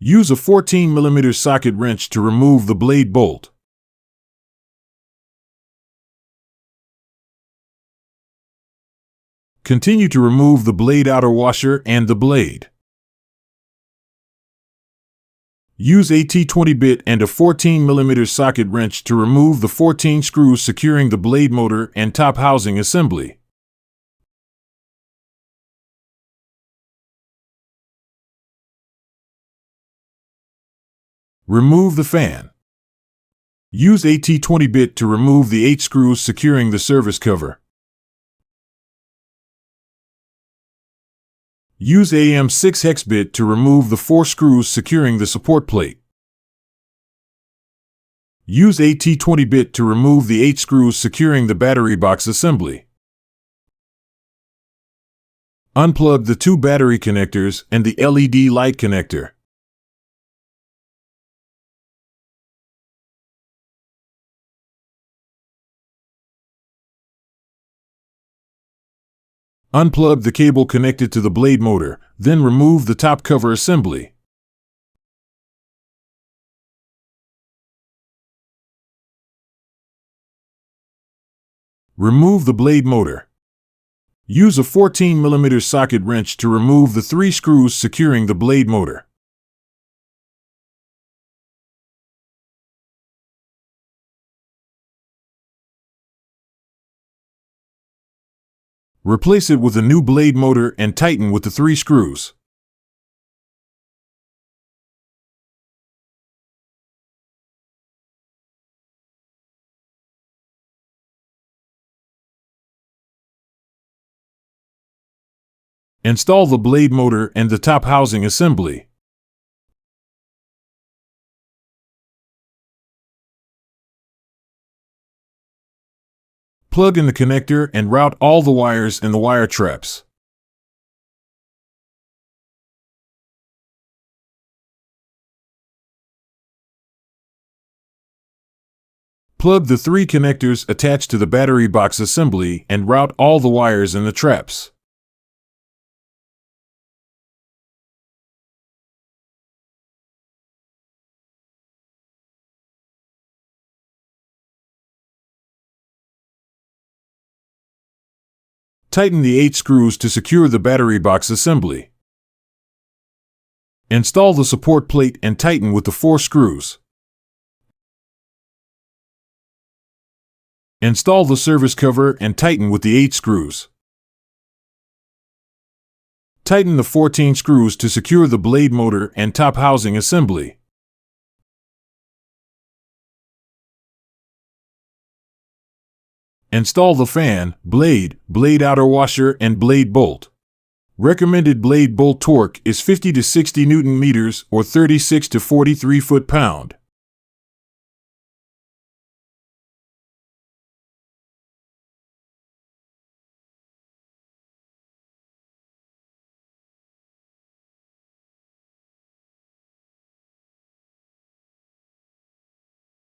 Use a 14mm socket wrench to remove the blade bolt. Continue to remove the blade outer washer and the blade. Use a T20 bit and a 14mm socket wrench to remove the 14 screws securing the blade motor and top housing assembly. Remove the fan. Use a T20 bit to remove the 8 screws securing the service cover. Use AM6 hex bit to remove the 4 screws securing the support plate. Use a T20 bit to remove the 8 screws securing the battery box assembly. Unplug the 2 battery connectors and the LED light connector. Unplug the cable connected to the blade motor, then remove the top cover assembly. Remove the blade motor. Use a 14mm socket wrench to remove the 3 screws securing the blade motor. Replace it with a new blade motor and tighten with the 3 screws. Install the blade motor and the top housing assembly. Plug in the connector and route all the wires in the wire traps. Plug the 3 connectors attached to the battery box assembly and route all the wires in the traps. Tighten the 8 screws to secure the battery box assembly. Install the support plate and tighten with the 4 screws. Install the service cover and tighten with the 8 screws. Tighten the 14 screws to secure the blade motor and top housing assembly. Install the fan, blade outer washer, and blade bolt. Recommended blade bolt torque is 50 to 60 Nm or 36 to 43 foot-pound.